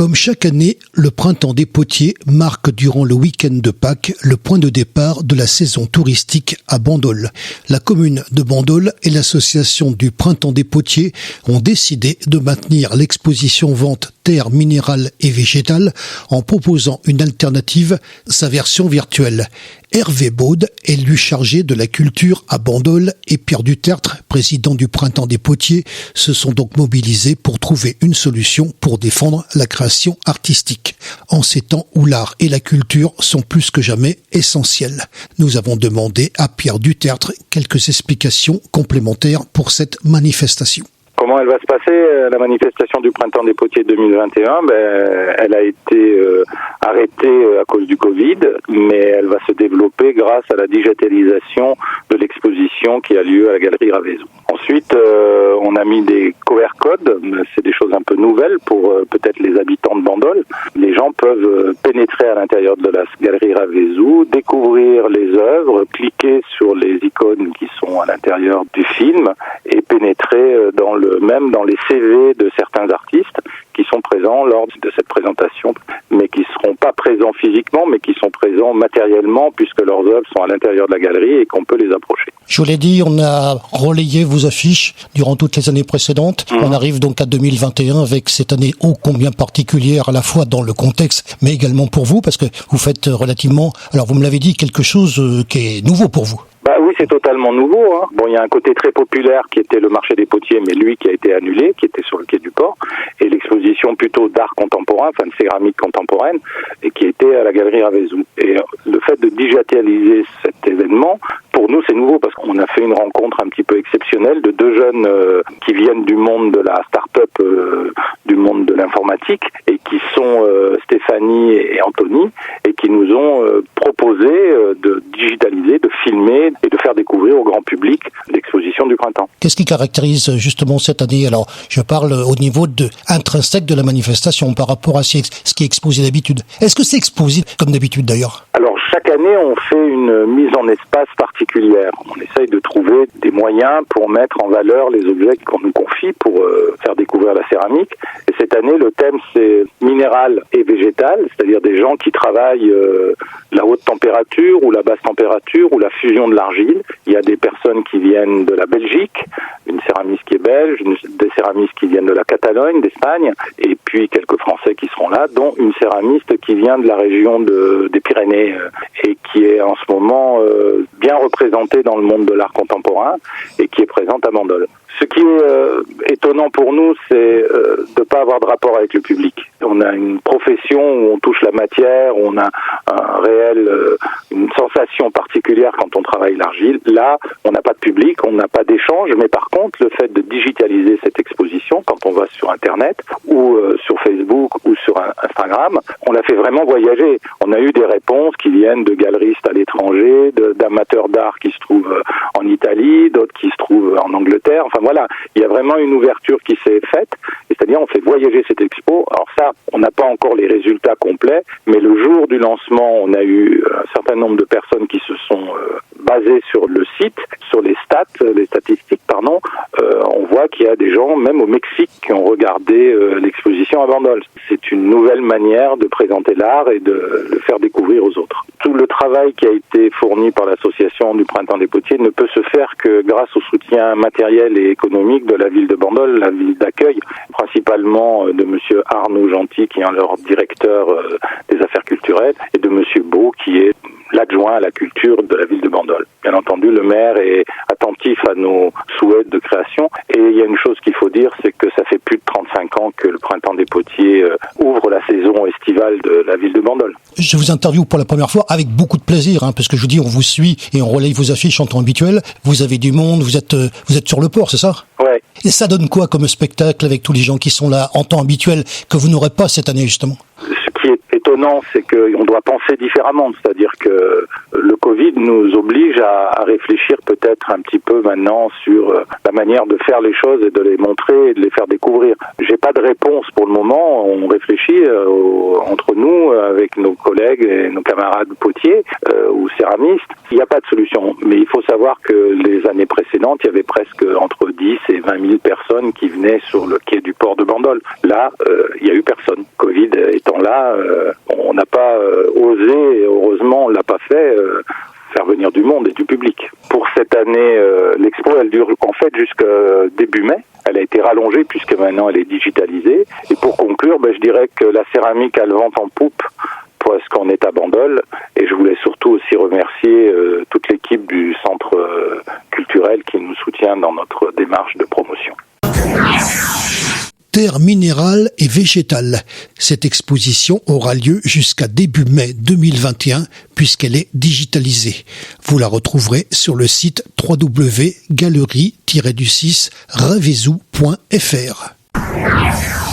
Comme chaque année, le printemps des Potiers marque durant le week-end de Pâques le point de départ de la saison touristique à Bandol. La commune de Bandol et l'association du printemps des Potiers ont décidé de maintenir l'exposition vente terres minérales et végétales en proposant une alternative, sa version virtuelle. Hervé Baude, élu chargé de la culture à Bandol, et Pierre Dutertre, président du Printemps des Potiers, se sont donc mobilisés pour trouver une solution pour défendre la création artistique. En ces temps où l'art et la culture sont plus que jamais essentiels, nous avons demandé à Pierre Dutertre quelques explications complémentaires pour cette manifestation. Comment elle va se passer, la manifestation du Printemps des Potiers 2021 ? Elle a été arrêtée à cause du Covid, mais elle va se développer grâce à la digitalisation de l'exposition qui a lieu à la Galerie Ravezou. Ensuite, on a mis des QR codes, c'est des choses un peu nouvelles pour peut-être les habitants de Bandol. Les gens peuvent pénétrer à l'intérieur de la Galerie Ravezou, découvrir les œuvres, cliquer sur les icônes qui sont à l'intérieur du film et pénétrer dans les CV de certains artistes qui sont présents lors de cette présentation, mais qui ne seront pas présents physiquement, mais qui sont présents matériellement, puisque leurs œuvres sont à l'intérieur de la galerie et qu'on peut les approcher. Je vous l'ai dit, on a relayé vos affiches durant toutes les années précédentes. On arrive donc à 2021 avec cette année ô combien particulière, à la fois dans le contexte, mais également pour vous, parce que vous faites relativement, alors vous me l'avez dit, quelque chose qui est nouveau pour vous. Oui, c'est totalement nouveau. Bon, il y a un côté très populaire qui était le marché des potiers, mais lui qui a été annulé, qui était sur le quai du port, et l'exposition plutôt d'art contemporain, enfin de céramique contemporaine, et qui était à la Galerie Ravezou. Et le fait de digitaliser cet événement, pour nous, c'est nouveau parce qu'on a fait une rencontre un petit peu exceptionnelle de deux jeunes qui viennent du monde de la start-up, du monde de l'informatique, et qui sont Stéphanie et Anthony, et qui nous ont proposé de digitaliser, de filmer et de faire découvrir au grand public l'exposition du printemps. Qu'est-ce qui caractérise justement cette année ? Alors, je parle au niveau intrinsèque de la manifestation par rapport à ce qui est exposé d'habitude. Est-ce que c'est exposé comme d'habitude d'ailleurs ? Alors, chaque année, on fait une mise en espace particulière. On essaye de trouver des moyens pour mettre en valeur les objets qu'on nous confie pour faire découvrir la céramique. Et cette année, le thème, c'est minéral et végétal, c'est-à-dire des gens qui travaillent la haute température ou la basse température ou la fusion de l'argile. Il y a des personnes qui viennent de la Belgique, une céramiste qui est belge, des céramistes qui viennent de la Catalogne, d'Espagne, et puis quelques Français qui seront là, dont une céramiste qui vient de la région des Pyrénées et qui est en ce moment bien représentée dans le monde de l'art contemporain et qui est présente à Bandol. Ce qui est étonnant pour nous, c'est de ne pas avoir de rapport avec le public. On a une profession où on touche la matière, où on a une sensation particulière quand on travaille l'argile. Là, on n'a pas de public, on n'a pas d'échange, mais par contre, le fait de digitaliser cette exposition, quand on va sur Internet, ou sur Facebook, ou sur Instagram, on la fait vraiment voyager. On a eu des réponses qui viennent de galeristes à l'étranger, d'amateurs d'art qui se trouvent en Italie, d'autres qui se trouvent en Angleterre. Enfin voilà, il y a vraiment une ouverture qui s'est faite, c'est-à-dire on fait voyager cette expo. Alors ça, on n'a pas encore les résultats complets, mais le jour du lancement, on a eu un certain nombre de personnes qui se sont basées sur le site, sur les statistiques, on voit qu'il y a des gens, même au Mexique, qui ont regardé l'exposition à Bandol. C'est une nouvelle manière de présenter l'art et de le faire découvrir aux autres. Tout le travail qui a été fourni par l'association du Printemps des Potiers ne peut se faire que grâce au soutien matériel et économique de la ville de Bandol, la ville d'accueil, principalement de monsieur Arnaud Gentil, qui est leur directeur des affaires culturelles, et de monsieur Beau, qui est l'adjoint à la culture de la ville de Bandol. Bien entendu, le maire est attentif à nos souhaits de création. Et il y a une chose qu'il faut dire, c'est que ça fait plus de 35 ans que le Printemps des Potiers ouvre la saison estivale de la ville de Bandol. Je vous interviewe pour la première fois avec beaucoup de plaisir, parce que je vous dis, on vous suit et on relaye vos affiches en temps habituel. Vous avez du monde, vous êtes sur le port, c'est ça ? Ouais. Et ça donne quoi comme spectacle avec tous les gens qui sont là en temps habituel que vous n'aurez pas cette année justement ? Ce qui est étonnant étonnant, c'est qu'on doit penser différemment. C'est-à-dire que le Covid nous oblige à réfléchir peut-être un petit peu maintenant sur la manière de faire les choses et de les montrer et de les faire découvrir. J'ai pas de réponse pour le moment. On réfléchit entre nous, avec nos collègues et nos camarades potiers ou céramistes. Il n'y a pas de solution. Mais il faut savoir que les années précédentes, il y avait presque entre 10 et 20 000 personnes qui venaient sur le quai du port de Bandol. Là, il n'y a eu personne. Covid étant là, on n'a pas osé, et heureusement on ne l'a pas fait, faire venir du monde et du public. Pour cette année, l'expo, elle dure en fait jusqu'à début mai. Elle a été rallongée puisque maintenant elle est digitalisée. Et pour conclure, je dirais que la céramique a le vent en poupe parce qu'on est à Bandol. Et je voulais surtout aussi remercier toute l'équipe du centre culturel qui nous soutient dans notre démarche de promotion. Terre minérale et végétale. Cette exposition aura lieu jusqu'à début mai 2021 puisqu'elle est digitalisée. Vous la retrouverez sur le site www.galerie-du6ravezou.fr.